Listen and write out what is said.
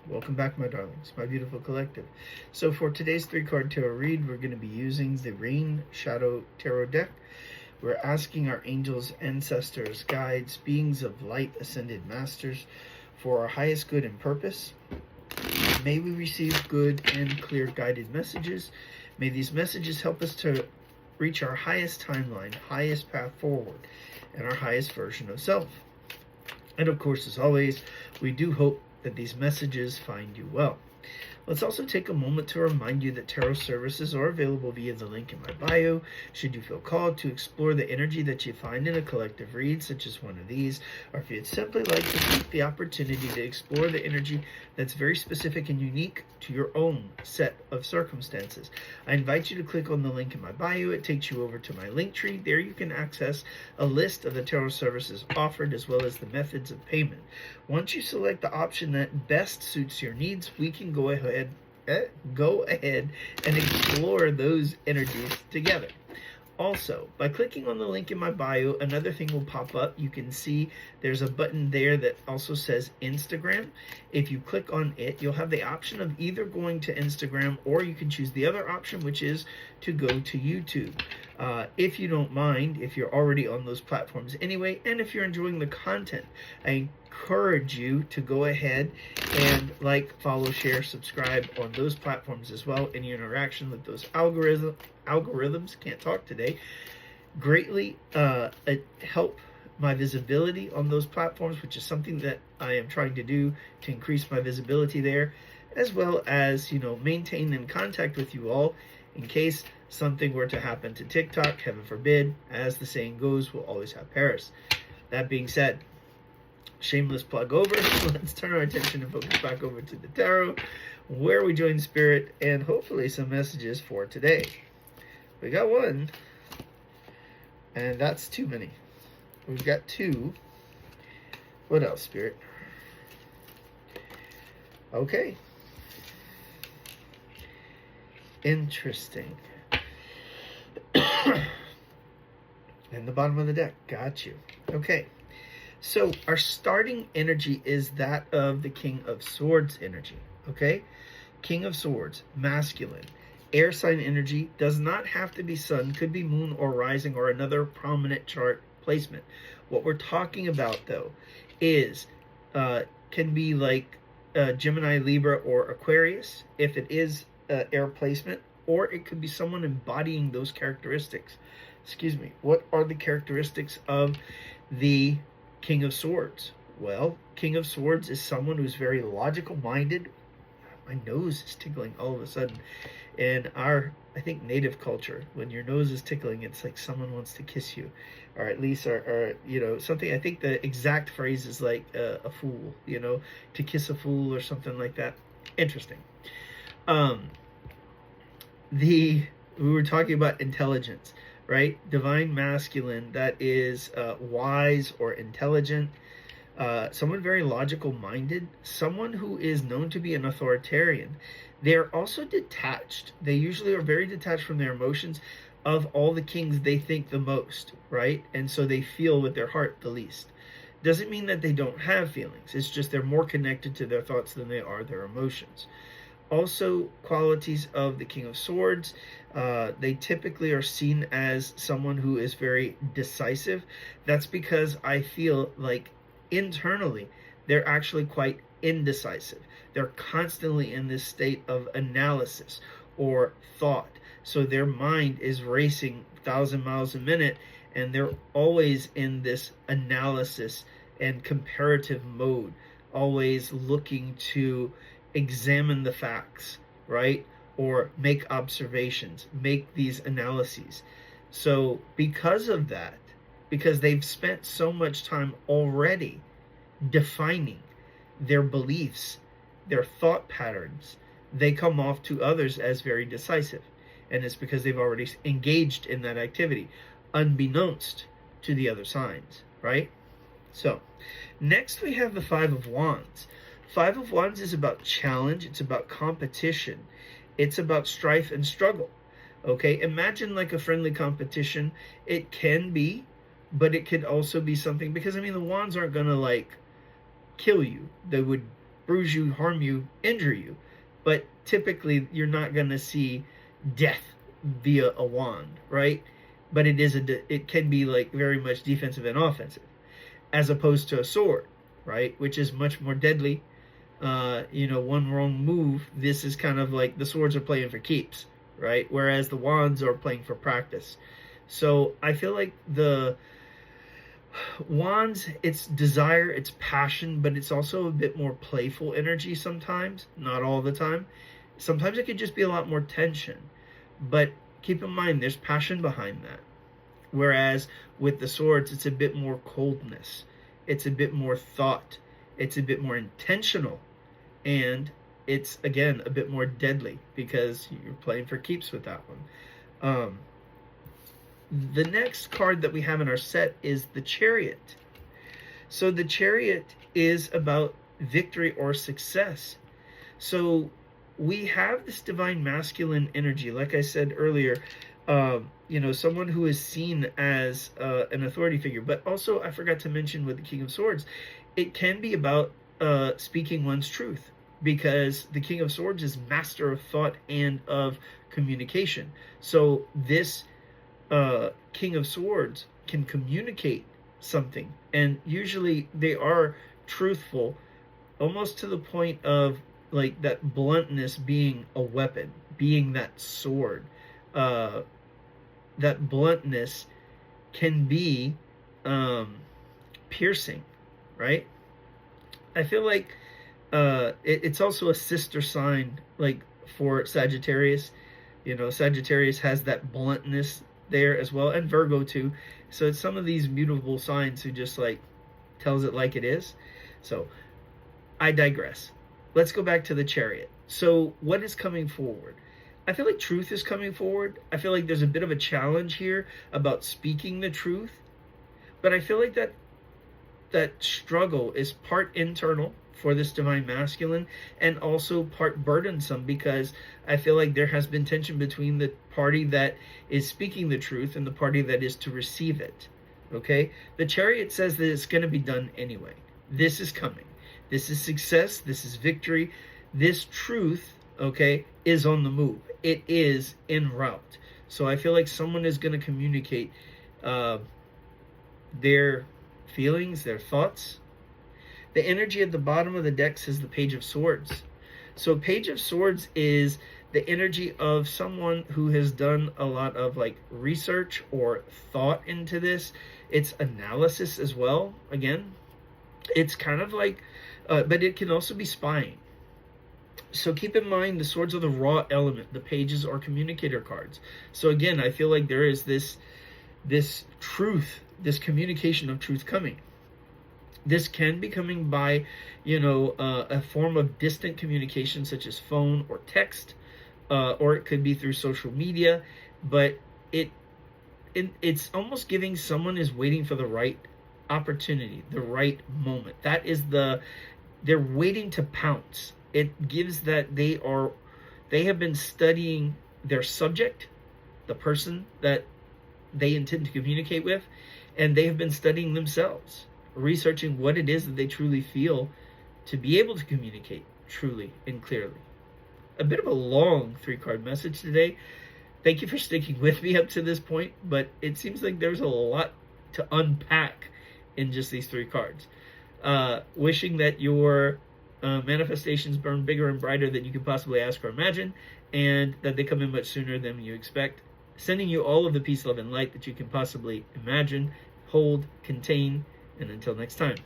Welcome back, my darlings, my beautiful collective. So for today's 3-card tarot read, we're going to be using the Rain Shadow Tarot deck. We're asking our angels, ancestors, guides, beings of light, ascended masters, for our highest good and purpose. May we receive good and clear guided messages. May these messages help us to reach our highest timeline, highest path forward, and our highest version of self. And of course, as always, we do hope that these messages find you well. Let's also take a moment to remind you that tarot services are available via the link in my bio, should you feel called to explore the energy that you find in a collective read, such as one of these, or if you'd simply like to take the opportunity to explore the energy that's very specific and unique to your own set of circumstances. I invite you to click on the link in my bio. It takes you over to my link tree. There you can access a list of the tarot services offered, as well as the methods of payment. Once you select the option that best suits your needs, we can go ahead and explore those energies together. Also, by clicking on the link in my bio, another thing will pop up. You can see there's a button there that also says Instagram. If you click on it, you'll have the option of either going to Instagram, or you can choose the other option, which is to go to YouTube. If you don't mind, if you're already on those platforms anyway, and if you're enjoying the content, I encourage you to go ahead and like, follow, share, subscribe on those platforms as well. Any interaction with those algorithms, can't talk today, greatly help my visibility on those platforms, which is something that I am trying to do to increase my visibility there, as well as, maintain in contact with you all in case something were to happen to TikTok. Heaven forbid. As the saying goes, we'll always have Paris. That being said, shameless plug over. Let's turn our attention and focus back over to the tarot, where we join spirit and hopefully some messages for today. We got one, and that's too many. We've got two. What else, spirit? Okay. Interesting. And the bottom of the deck. Got you. Okay. So our starting energy is that of the King of Swords energy. Okay? King of Swords, masculine. Air sign energy, does not have to be sun, could be moon or rising or another prominent chart placement. What we're talking about, though, is can be like Gemini, Libra, or Aquarius, if it is air placement, or it could be someone embodying those characteristics. Excuse me. What are the characteristics of the King of Swords? Well, King of Swords is someone who's very logical minded. My nose is tickling all of a sudden. In our, I think, native culture, when your nose is tickling, it's like someone wants to kiss you, or at least, or something. I think the exact phrase is like a fool, to kiss a fool or something like that. Interesting. We were talking about intelligence, right? Divine masculine, that is wise or intelligent. Someone very logical minded, someone who is known to be an authoritarian. They're also detached. They usually are very detached from their emotions. Of all the kings, they think the most, right? And so they feel with their heart the least. Doesn't mean that they don't have feelings. It's just they're more connected to their thoughts than they are their emotions. Also, qualities of the King of Swords, they typically are seen as someone who is very decisive. That's because I feel like internally they're actually quite indecisive. They're constantly in this state of analysis or thought. So their mind is racing 1,000 miles a minute, and they're always in this analysis and comparative mode, always looking to examine the facts, right? Or make observations, make these analyses. So because of that, because they've spent so much time already defining their beliefs, their thought patterns, they come off to others as very decisive. And it's because they've already engaged in that activity, unbeknownst to the other signs, right? So, next we have the Five of Wands. Five of Wands is about challenge. It's about competition. It's about strife and struggle. Okay, imagine like a friendly competition. It can be, but it could also be something, because I mean, the wands aren't gonna like kill you. They would bruise you, harm you, injure you. But typically, you're not going to see death via a wand, right? But it can be like very much defensive and offensive, as opposed to a sword, right? Which is much more deadly. One wrong move, this is kind of like the swords are playing for keeps, right? Whereas the wands are playing for practice. So I feel like the wands, it's desire, it's passion, but it's also a bit more playful energy sometimes, not all the time. Sometimes it could just be a lot more tension, but keep in mind there's passion behind that. Whereas with the swords, it's a bit more coldness, it's a bit more thought, it's a bit more intentional, and it's again a bit more deadly because you're playing for keeps with that one. The next card that we have in our set is the Chariot. So the Chariot is about victory or success. So we have this divine masculine energy, like I said earlier, someone who is seen as an authority figure. But also, I forgot to mention with the King of Swords, it can be about speaking one's truth, because the King of Swords is master of thought and of communication. So this King of Swords can communicate something, and usually they are truthful, almost to the point of like that bluntness being a weapon, being that sword. That bluntness can be piercing, right? I feel like it's also a sister sign, like for Sagittarius. Sagittarius has that bluntness there as well, and Virgo too. So it's some of these mutable signs who just like tells it like it is. So I digress. Let's go back to the Chariot. So what is coming forward? I feel like truth is coming forward. I feel like there's a bit of a challenge here about speaking the truth, but I feel like that struggle is part internal for this divine masculine, and also part burdensome, because I feel like there has been tension between the party that is speaking the truth and the party that is to receive it. Okay? The Chariot says that it's going to be done anyway. This is coming. This is success. This is victory. This truth, okay, is on the move. It is en route. So I feel like someone is going to communicate their feelings, their thoughts. The energy at the bottom of the deck says the Page of Swords. So Page of Swords is the energy of someone who has done a lot of like research or thought into this. It's analysis as well. Again, it's kind of like, but it can also be spying. So keep in mind, the swords are the raw element. The pages are communicator cards. So again, I feel like there is this truth, this communication of truth coming. This can be coming by, a form of distant communication such as phone or text, or it could be through social media. But it's almost giving someone is waiting for the right opportunity, the right moment. That is they're waiting to pounce. It gives that they have been studying their subject, the person that they intend to communicate with, and they have been studying themselves, researching what it is that they truly feel to be able to communicate truly and clearly. A bit of a long 3-card message today. Thank you for sticking with me up to this point, but it seems like there's a lot to unpack in just these 3 cards. Wishing that your manifestations burn bigger and brighter than you could possibly ask or imagine, and that they come in much sooner than you expect. Sending you all of the peace, love, and light that you can possibly imagine, hold, contain, and until next time.